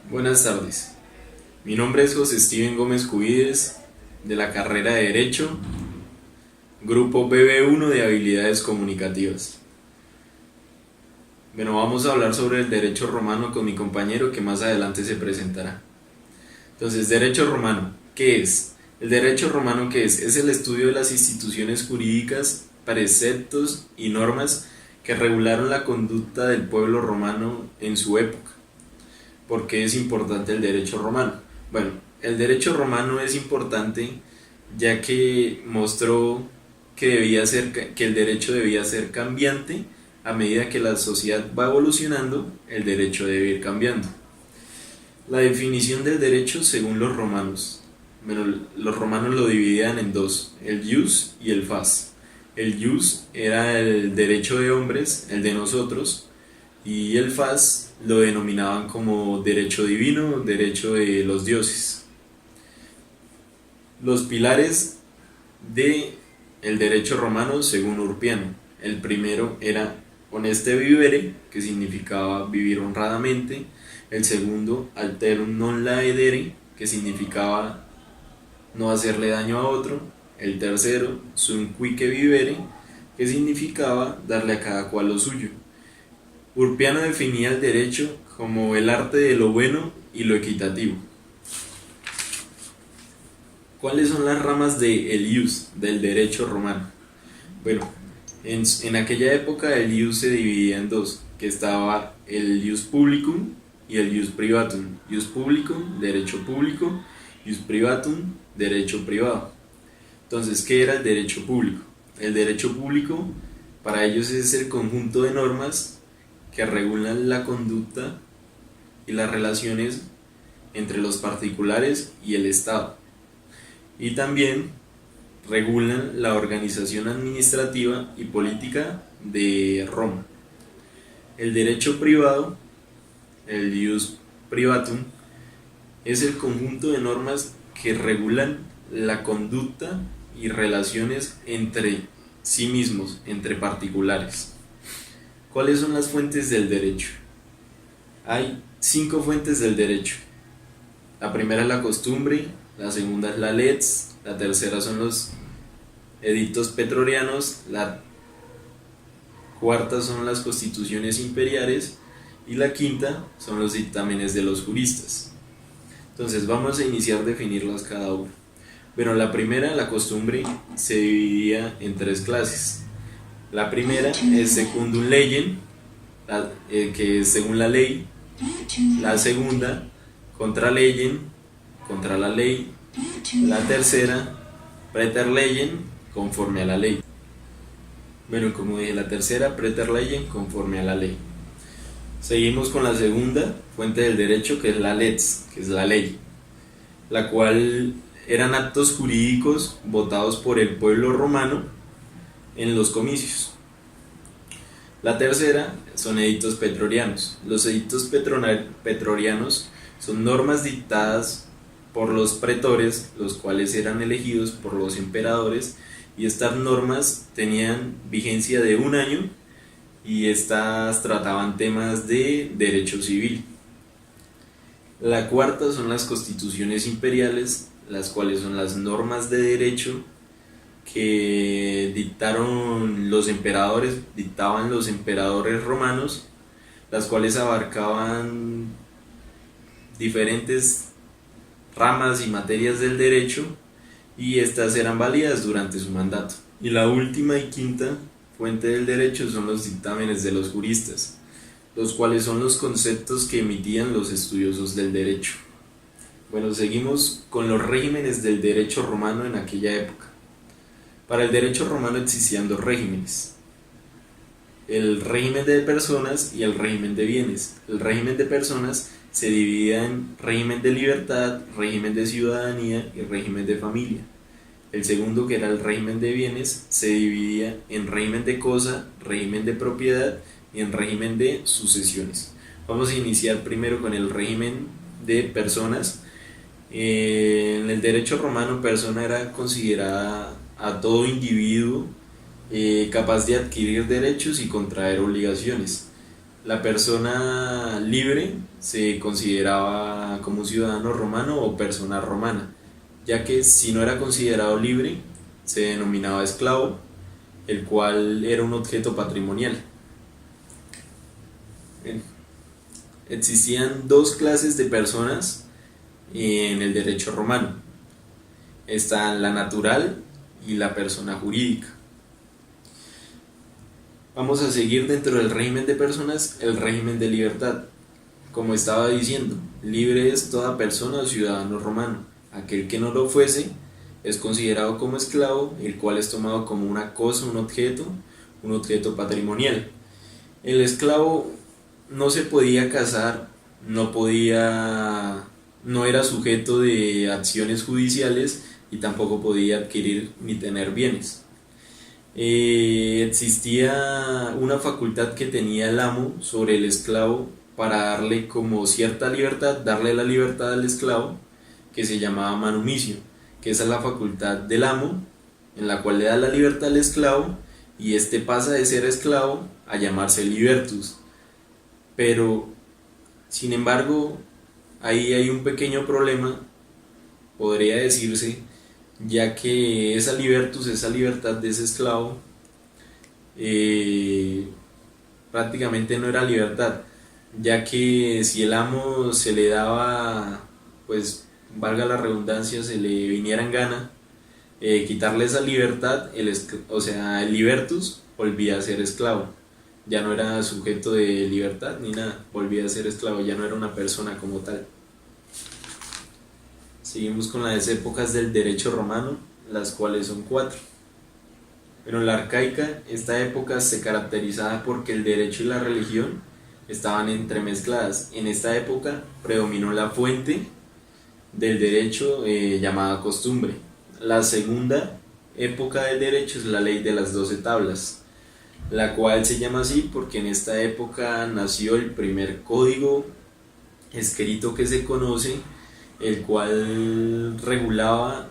Buenas tardes, mi nombre es José Steven Gómez Cubides, de la carrera de Derecho, grupo BB1 de Habilidades Comunicativas. Bueno, vamos a hablar sobre el derecho romano con mi compañero que más adelante se presentará. Entonces, derecho romano, ¿qué es? El derecho romano, ¿qué es? Es el estudio de las instituciones jurídicas, preceptos y normas que regularon la conducta del pueblo romano en su época. ¿Por qué es importante el derecho romano? Bueno, el derecho romano es importante ya que mostró que el derecho debía ser cambiante. A medida que la sociedad va evolucionando, el derecho debe ir cambiando. La definición del derecho según los romanos. Bueno, los romanos lo dividían en dos, el jus y el fas. El jus era el derecho de hombres, el de nosotros, y el fas lo denominaban como derecho divino, derecho de los dioses. Los pilares de el derecho romano según Urpiano. El primero era honeste vivere, que significaba vivir honradamente. El segundo, alterum non laedere, que significaba no hacerle daño a otro. El tercero, sum cuique vivere, que significaba darle a cada cual lo suyo. Urpiano definía el derecho como el arte de lo bueno y lo equitativo. ¿Cuáles son las ramas del ius, del derecho romano? Bueno, en aquella época el ius se dividía en dos, que estaba el ius publicum y el ius privatum. Ius publicum, derecho público, ius privatum, derecho privado. Entonces, ¿qué era el derecho público? El derecho público para ellos es el conjunto de normas que regulan la conducta y las relaciones entre los particulares y el Estado. Y también regulan la organización administrativa y política de Roma. El derecho privado, el ius privatum, es el conjunto de normas que regulan la conducta y relaciones entre sí mismos, entre particulares. ¿Cuáles son las fuentes del derecho? Hay 5 fuentes del derecho. La primera es la costumbre, la segunda es la lex, la tercera son los edictos pretorianos, la cuarta son las constituciones imperiales y la quinta son los dictámenes de los juristas. Entonces vamos a iniciar a definirlas cada una. Bueno, la primera, la costumbre, se dividía en 3 clases. La primera es secundum legem, que es según la ley. La segunda, contra legem, contra la ley. La tercera, praeter legem, conforme a la ley. Bueno, como dije, la tercera, praeter legem, conforme a la ley. Seguimos con la segunda fuente del derecho, que es la lex, que es la ley, la cual eran actos jurídicos votados por el pueblo romano en los comicios. La tercera son edictos pretorianos. Los edictos pretorianos son normas dictadas por los pretores, los cuales eran elegidos por los emperadores, y estas normas tenían vigencia de 1 año y estas trataban temas de derecho civil. La cuarta son las constituciones imperiales, las cuales son las normas de derecho que dictaban los emperadores romanos, las cuales abarcaban diferentes ramas y materias del derecho, y estas eran válidas durante su mandato. Y la última y quinta fuente del derecho son los dictámenes de los juristas, los cuales son los conceptos que emitían los estudiosos del derecho. Bueno, seguimos con los regímenes del derecho romano en aquella época. Para el derecho romano existían 2 regímenes: el régimen de personas y el régimen de bienes. El régimen de personas se dividía en régimen de libertad, régimen de ciudadanía y régimen de familia. El segundo, que era el régimen de bienes, se dividía en régimen de cosa, régimen de propiedad y en régimen de sucesiones. Vamos a iniciar primero con el régimen de personas. En el derecho romano, persona era considerada a todo individuo capaz de adquirir derechos y contraer obligaciones. La persona libre se consideraba como un ciudadano romano o persona romana, ya que si no era considerado libre, se denominaba esclavo, el cual era un objeto patrimonial. Existían dos clases de personas en el derecho romano. Está la natural y la persona jurídica. Vamos a seguir dentro del régimen de personas, el régimen de libertad. Como estaba diciendo, libre es toda persona o ciudadano romano. Aquel que no lo fuese es considerado como esclavo, el cual es tomado como una cosa, un objeto patrimonial. El esclavo no se podía casar, no era sujeto de acciones judiciales y tampoco podía adquirir ni tener bienes. Existía una facultad que tenía el amo sobre el esclavo para darle como cierta libertad, darle la libertad al esclavo, que se llamaba manumicio, que esa es la facultad del amo, en la cual le da la libertad al esclavo, y este pasa de ser esclavo a llamarse libertus. Pero, sin embargo, ahí hay un pequeño problema, podría decirse, ya que esa libertus, esa libertad de ese esclavo, prácticamente no era libertad, ya que si el amo se le daba, pues valga la redundancia, se le viniera en gana quitarle esa libertad, o sea, el libertus volvía a ser esclavo, ya no era sujeto de libertad ni nada, volvía a ser esclavo, ya no era una persona como tal. Seguimos con las épocas del derecho romano, las cuales son 4. Pero en la arcaica, esta época se caracterizaba porque el derecho y la religión estaban entremezcladas. En esta época predominó la fuente del derecho llamada costumbre. La segunda época del derecho es la ley de las 12 tablas, la cual se llama así porque en esta época nació el primer código escrito que se conoce, el cual regulaba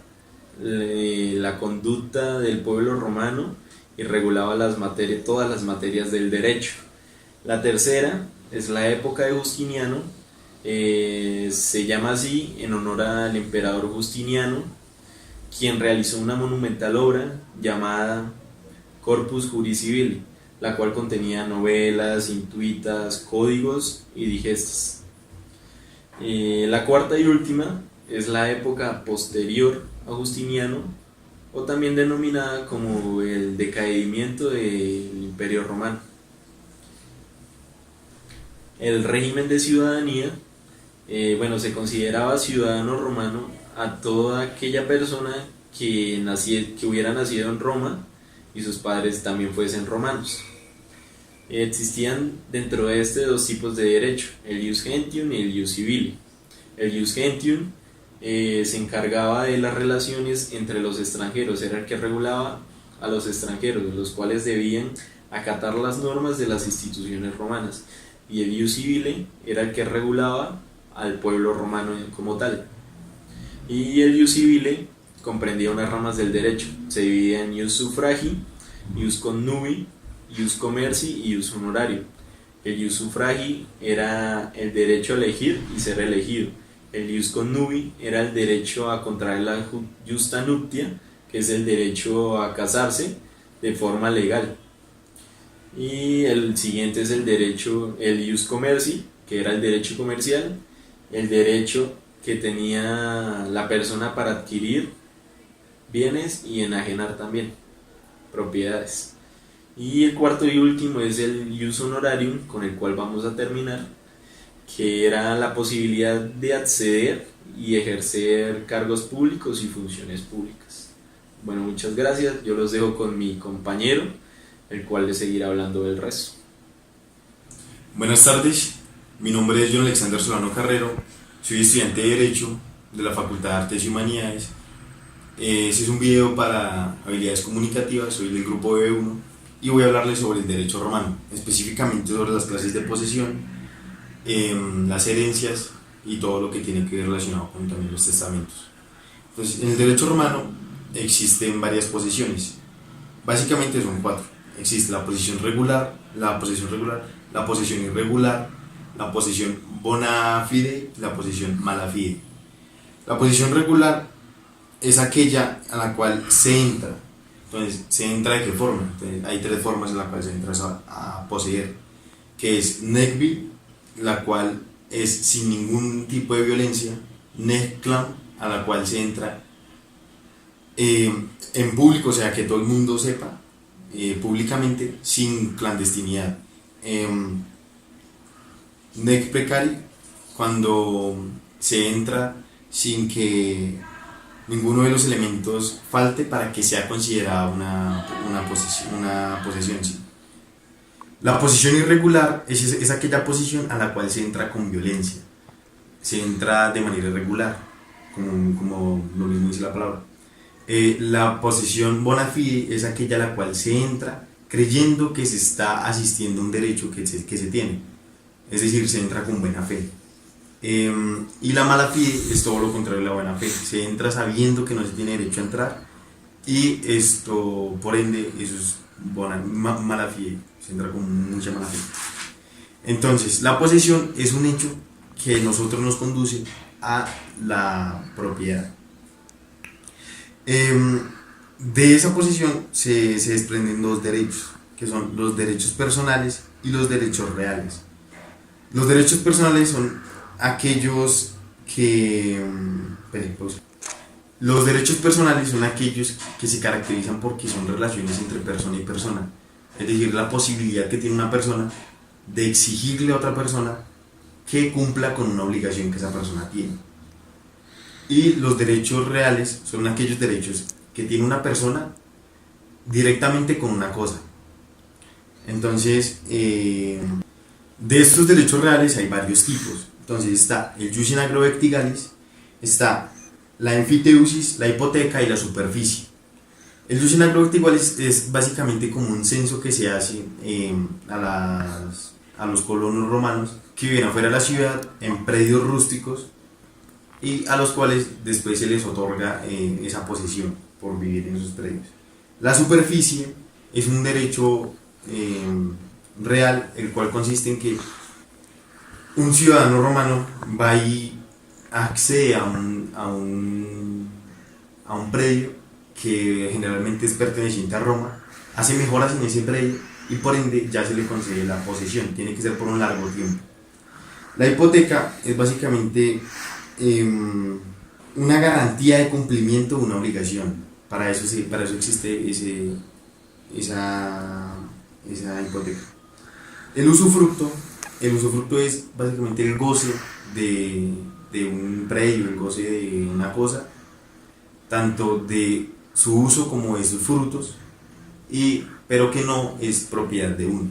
la conducta del pueblo romano y regulaba todas las materias del derecho. La tercera es la época de Justiniano, se llama así en honor al emperador Justiniano, quien realizó una monumental obra llamada Corpus Juris Civili, la cual contenía novelas, intuitas, códigos y digestas. La cuarta y última es la época posterior a Justiniano, o también denominada como el decaimiento del Imperio Romano. El régimen de ciudadanía, se consideraba ciudadano romano a toda aquella persona que hubiera nacido en Roma y sus padres también fuesen romanos. Existían dentro de este dos tipos de derecho, el ius gentium y el ius civili. El ius gentium se encargaba de las relaciones entre los extranjeros, era el que regulaba a los extranjeros, los cuales debían acatar las normas de las instituciones romanas, y el ius civile era el que regulaba al pueblo romano como tal. Y el ius civile comprendía unas ramas del derecho, se dividía en ius suffragii, ius connubii, ius commerci y ius honorario. El ius suffragii era el derecho a elegir y ser elegido. El ius connubii era el derecho a contraer la justa nuptia, que es el derecho a casarse de forma legal. Y el siguiente es el ius commerci, que era el derecho comercial, el derecho que tenía la persona para adquirir bienes y enajenar también propiedades. Y el cuarto y último es el ius honorarium, con el cual vamos a terminar, que era la posibilidad de acceder y ejercer cargos públicos y funciones públicas. Bueno, muchas gracias, yo los dejo con mi compañero, el cual les seguirá hablando del resto. Buenas tardes, mi nombre es John Alexander Solano Carrero, soy estudiante de Derecho de la Facultad de Artes y Humanidades. Este es un video para habilidades comunicativas, soy del grupo B1 y voy a hablarles sobre el derecho romano, específicamente sobre las clases de posesión, las herencias y todo lo que tiene que ver relacionado con también los testamentos. Entonces, en el derecho romano existen varias posesiones, básicamente son 4. Existe la posesión regular, la posesión irregular, la posesión bona fide y la posición mala fide. La posición regular es aquella a la cual se entra. Entonces, ¿se entra de qué forma? Entonces, hay tres formas en las cuales se entra a poseer, que es nekbi, la cual es sin ningún tipo de violencia, neklam, a la cual se entra en público, o sea, que todo el mundo sepa públicamente, sin clandestinidad. Nek precari, cuando se entra sin que ninguno de los elementos falte para que sea considerada una posesión. ¿Sí? La posición irregular es aquella posición a la cual se entra con violencia, se entra de manera irregular, como lo mismo dice la palabra. La posición bona fide es aquella a la cual se entra creyendo que se está asistiendo a un derecho que se tiene, es decir, se entra con buena fe. Y la mala fide es todo lo contrario de la buena fe, se entra sabiendo que no se tiene derecho a entrar, y esto, por ende, eso es mala fide, se entra con mucha mala fe. Entonces, la posesión es un hecho que nosotros nos conduce a la propiedad. De esa posesión se desprenden dos derechos, que son los derechos personales y los derechos reales. Los derechos personales son aquellos que... Los derechos personales son aquellos que se caracterizan porque son relaciones entre persona y persona, es decir, la posibilidad que tiene una persona de exigirle a otra persona que cumpla con una obligación que esa persona tiene. Y los derechos reales son aquellos derechos que tiene una persona directamente con una cosa. Entonces, de estos derechos reales hay varios tipos. Entonces está el jus in agro vectigalis, está la emfiteusis, la hipoteca y la superficie. El jus in agro vectigalis es básicamente como un censo que se hace a los colonos romanos que viven afuera de la ciudad en predios rústicos, y a los cuales después se les otorga esa posesión por vivir en esos predios. La superficie es un derecho real, el cual consiste en que un ciudadano romano va y accede a un predio que generalmente es perteneciente a Roma, hace mejoras en ese predio y por ende ya se le concede la posesión, tiene que ser por un largo tiempo. La hipoteca es básicamente una garantía de cumplimiento de una obligación. Para eso existe esa hipoteca. El usufructo es básicamente el goce de un predio, el goce de una cosa, tanto de su uso como de sus frutos, pero que no es propiedad de uno.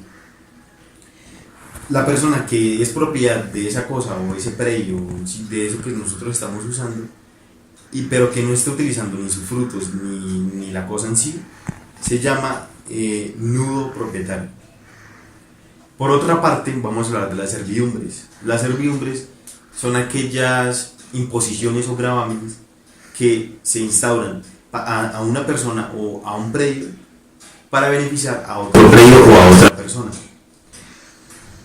La persona que es propiedad de esa cosa o ese predio, de eso que nosotros estamos usando, pero que no está utilizando ni sus frutos ni la cosa en sí, se llama nudo propietario. Por otra parte, vamos a hablar de las servidumbres. Las servidumbres son aquellas imposiciones o gravámenes que se instauran a una persona o a un predio para beneficiar a otro predio o a otra persona.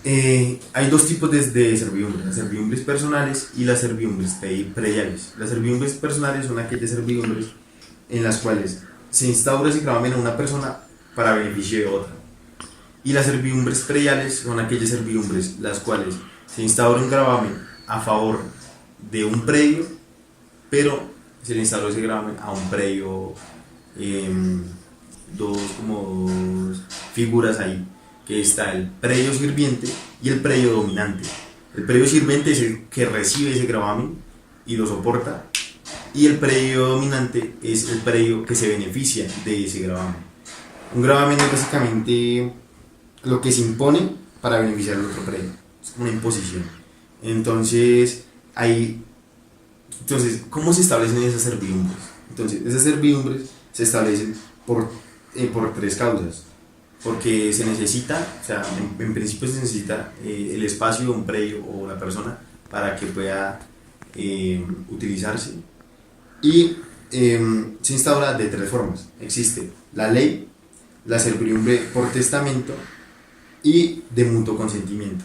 Hay dos tipos de servidumbres, las servidumbres personales y las servidumbres prediales. Las servidumbres personales son aquellas servidumbres en las cuales se instaura ese gravamen a una persona para beneficio de otra. Y las servidumbres prediales son aquellas servidumbres las cuales se instaura un gravamen a favor de un predio, pero se le instauró ese gravamen a un predio, dos figuras ahí, que está el predio sirviente y el predio dominante. El predio sirviente es el que recibe ese gravamen y lo soporta, y el predio dominante es el predio que se beneficia de ese gravamen. Un gravamen es básicamente lo que se impone para beneficiar al otro predio, es como una imposición. Entonces, ¿cómo se establecen esas servidumbres? Entonces, esas servidumbres se establecen por tres causas. Porque se necesita, o sea, en principio se necesita el espacio de un predio o la persona para que pueda utilizarse, y se instaura de tres formas. Existe la ley, la servidumbre por testamento y de mutuo consentimiento.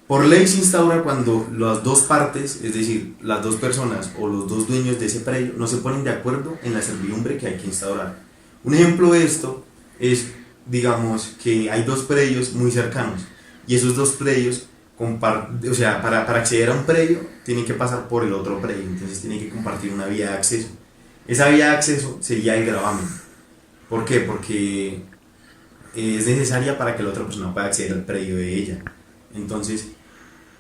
Por ley se instaura cuando las dos partes, es decir, las dos personas o los dos dueños de ese predio, no se ponen de acuerdo en la servidumbre que hay que instaurar. Un ejemplo de esto es, digamos, que hay dos predios muy cercanos y esos dos predios, o sea, para acceder a un predio tienen que pasar por el otro predio, entonces tienen que compartir una vía de acceso. Esa vía de acceso sería el gravamen. ¿Por qué? Porque es necesaria para que la otra persona pueda acceder al predio de ella. Entonces,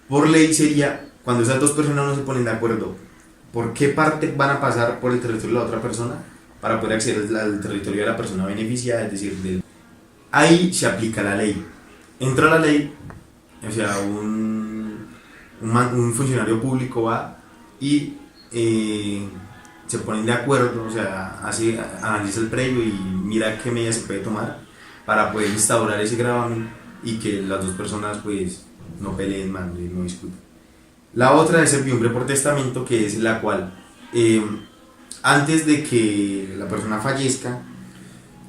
por ley sería cuando esas dos personas no se ponen de acuerdo por qué parte van a pasar por el territorio de la otra persona para poder acceder al territorio de la persona beneficiada, es decir, ahí se aplica la ley. Entra la ley, o sea, un funcionario público va y se ponen de acuerdo, o sea, analiza el predio y mira qué medidas se puede tomar para poder instaurar ese gravamen y que las dos personas pues no peleen más, no discuten. La otra es servidumbre por testamento, que es la cual antes de que la persona fallezca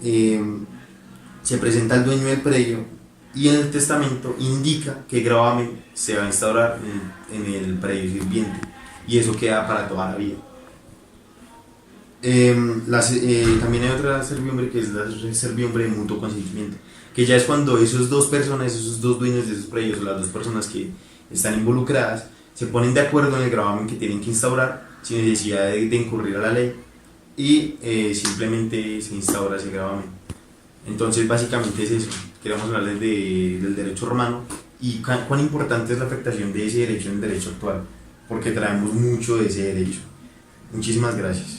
se presenta el dueño del predio y en el testamento indica qué gravamen se va a instaurar en el predio sirviente y eso queda para toda la vida. También hay otra servidumbre que es la servidumbre de mutuo consentimiento, que ya es cuando esas dos personas, esos dos dueños de esos predios o las dos personas que están involucradas se ponen de acuerdo en el gravamen que tienen que instaurar sin necesidad de incurrir a la ley y simplemente se instaura ese gravamen. Entonces básicamente es eso, queremos hablarles del derecho romano y cuán importante es la afectación de ese derecho en el derecho actual, porque traemos mucho de ese derecho. Muchísimas gracias.